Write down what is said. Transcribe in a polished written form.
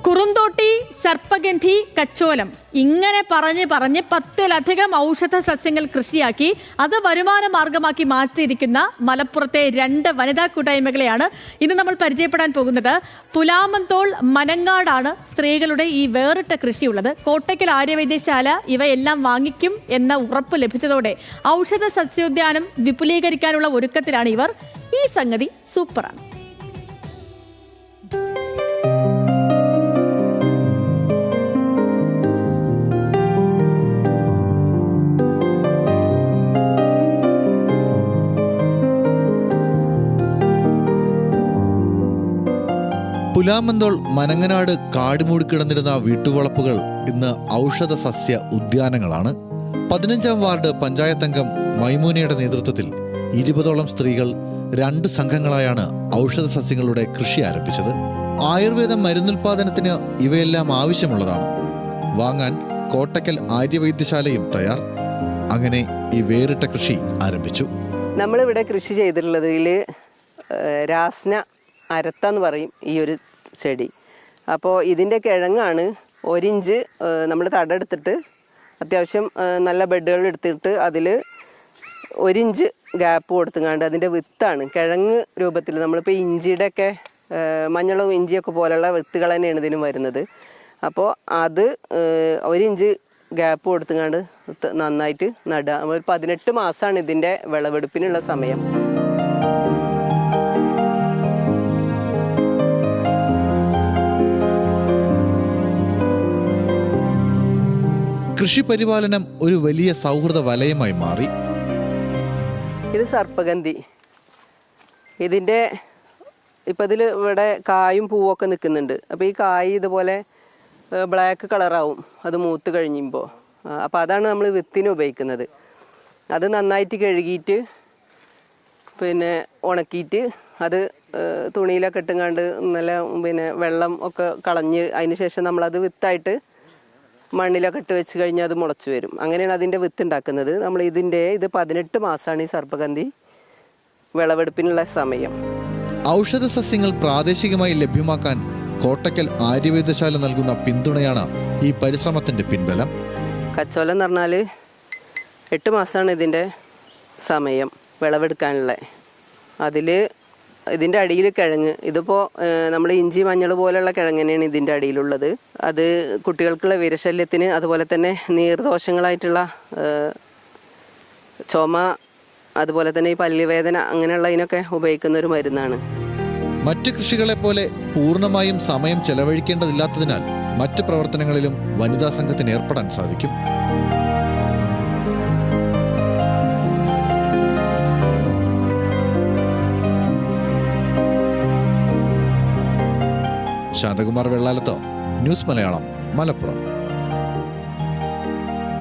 കുറുന്തോട്ടി, സർപ്പഗന്ധി, കച്ചോലം ഇങ്ങനെ പറഞ്ഞ് 10-ലധികം ഔഷധ സസ്യങ്ങൾ കൃഷിയാക്കി അത് വരുമാന മാർഗമാക്കി മാറ്റിയിരിക്കുന്ന മലപ്പുറത്തെ 2 വനിതാ കൂട്ടായ്മകളെയാണ് ഇന്ന് നമ്മൾ പരിചയപ്പെടാൻ പോകുന്നത്. പുലാമന്തോൾ, മനങ്ങാടാണ് സ്ത്രീകളുടെ ഈ വേറിട്ട കൃഷിയുള്ളത്. കോട്ടയ്ക്കൽ ആര്യവൈദ്യശാല ഇവയെല്ലാം വാങ്ങിക്കും എന്ന ഉറപ്പ് ലഭിച്ചതോടെ ഔഷധ സസ്യോദ്യാനം വിപുലീകരിക്കാനുള്ള ഒരുക്കത്തിലാണ് ഇവർ. ഈ സംഗതി സൂപ്പറാണ്. പുലാമന്തോൾ, മനങ്ങനാട് കാടുമൂടിക്കിടന്നിരുന്ന വീട്ടുവളപ്പുകൾ ഇന്ന് ഔഷധ സസ്യ ഉദ്യാനങ്ങളാണ്. 15-ാം വാർഡ് പഞ്ചായത്ത് അംഗം മൈമൂനയുടെ നേതൃത്വത്തിൽ 20ഓളം സ്ത്രീകൾ 2 സംഘങ്ങളായാണ് ഔഷധ സസ്യങ്ങളുടെ കൃഷി ആരംഭിച്ചത്. ആയുർവേദ മരുന്നുൽപാദനത്തിന് ഇവയെല്ലാം ആവശ്യമുള്ളതാണ്. വാങ്ങാൻ കോട്ടയ്ക്കൽ ആര്യവൈദ്യശാലയും തയ്യാർ. അങ്ങനെ ഈ വേറിട്ട കൃഷി ആരംഭിച്ചു. നമ്മളിവിടെ കൃഷി ചെയ്തിട്ടുള്ളതിൽ രാസ്ന അരത്താന്ന് പറയും ഈ ഒരു ചെടി. അപ്പോൾ ഇതിൻ്റെ കിഴങ്ങാണ് 1 ഇഞ്ച് നമ്മൾ തടെടുത്തിട്ട് അത്യാവശ്യം നല്ല ബെഡുകൾ എടുത്തിട്ട് അതിൽ 1 ഇഞ്ച് ഗ്യാപ്പ് കൊടുത്തുങ്ങാണ്ട് അതിൻ്റെ വിത്താണ് കിഴങ്ങ് രൂപത്തിൽ. നമ്മളിപ്പോൾ ഇഞ്ചിയുടെ ഒക്കെ മഞ്ഞളും ഇഞ്ചിയൊക്കെ പോലുള്ള വിത്തുകൾ തന്നെയാണ് ഇതിനും വരുന്നത്. അപ്പോൾ അത് 1 ഇഞ്ച് ഗ്യാപ്പ് കൊടുത്തുങ്ങാണ്ട് നന്നായിട്ട് നടുക. നമ്മൾ 18 മാസമാണ് ഇതിൻ്റെ വിളവെടുപ്പിനുള്ള സമയം. കൃഷി പരിപാലനം ഒരു വലിയ സൗഹൃദ വലയമായി മാറി. ഇത് സർപ്പഗന്ധി. ഇതിൻ്റെ ഇപ്പം ഇതിൽ ഇവിടെ കായും പൂവൊക്കെ നിൽക്കുന്നുണ്ട്. അപ്പോൾ ഈ കായ് ഇതുപോലെ ബ്ലാക്ക് കളറാവും അത് മൂത്ത് കഴിയുമ്പോൾ. അപ്പോൾ അതാണ് നമ്മൾ വിത്തിന് ഉപയോഗിക്കുന്നത്. അത് നന്നായിട്ട് കഴുകിയിട്ട് പിന്നെ ഉണക്കിയിട്ട് അത് തുണിയിലൊക്കെ ഇട്ടുങ്ങാണ്ട് നല്ല വെള്ളം ഒക്കെ കളഞ്ഞ് അതിന് ശേഷം നമ്മളത് വിത്തായിട്ട് മണ്ണിലൊക്കെ ഇട്ട് വെച്ച് കഴിഞ്ഞാൽ അത് മുളച്ചു വരും. അങ്ങനെയാണ് അതിൻ്റെ വിത്ത് ഉണ്ടാക്കുന്നത്. നമ്മൾ ഇത് 18 മാസമാണ് ഈ സർപ്പഗന്ധി വിളവെടുപ്പിനുള്ള സമയം. ഔഷധ സസ്യങ്ങൾ പ്രാദേശികമായി ലഭ്യമാക്കാൻ കോട്ടയ്ക്കൽ ആര്യവൈദ്യശാല നൽകുന്ന പിന്തുണയാണ് ഈ പരിശ്രമത്തിന്റെ പിൻബലം. കച്ചോലം എന്ന് പറഞ്ഞാൽ 8 മാസമാണ് ഇതിൻ്റെ സമയം വിളവെടുക്കാനുള്ള. അതിൽ ഇതിൻ്റെ അടിയിൽ കിഴങ്ങ്, ഇതിപ്പോൾ നമ്മൾ ഇഞ്ചി മഞ്ഞൾ പോലെയുള്ള കിഴങ്ങ് തന്നെയാണ് ഇതിൻ്റെ അടിയിലുള്ളത്. അത് കുട്ടികൾക്കുള്ള വിരശല്യത്തിന്, അതുപോലെ തന്നെ നീർദോഷങ്ങളായിട്ടുള്ള ചുമ, അതുപോലെ തന്നെ ഈ പല്ലുവേദന അങ്ങനെയുള്ളതിനൊക്കെ ഉപയോഗിക്കുന്ന ഒരു മരുന്നാണ്. മറ്റ് കൃഷികളെ പോലെ പൂർണ്ണമായും സമയം ചെലവഴിക്കേണ്ടതില്ലാത്തതിനാൽ മറ്റ് പ്രവർത്തനങ്ങളിലും വനിതാ സംഘത്തിന് ഏർപ്പെടാൻ സാധിക്കും. ശാന്തകുമാർ വെള്ളാലത്ത്, ന്യൂസ് മലയാളം, മലപ്പുറം.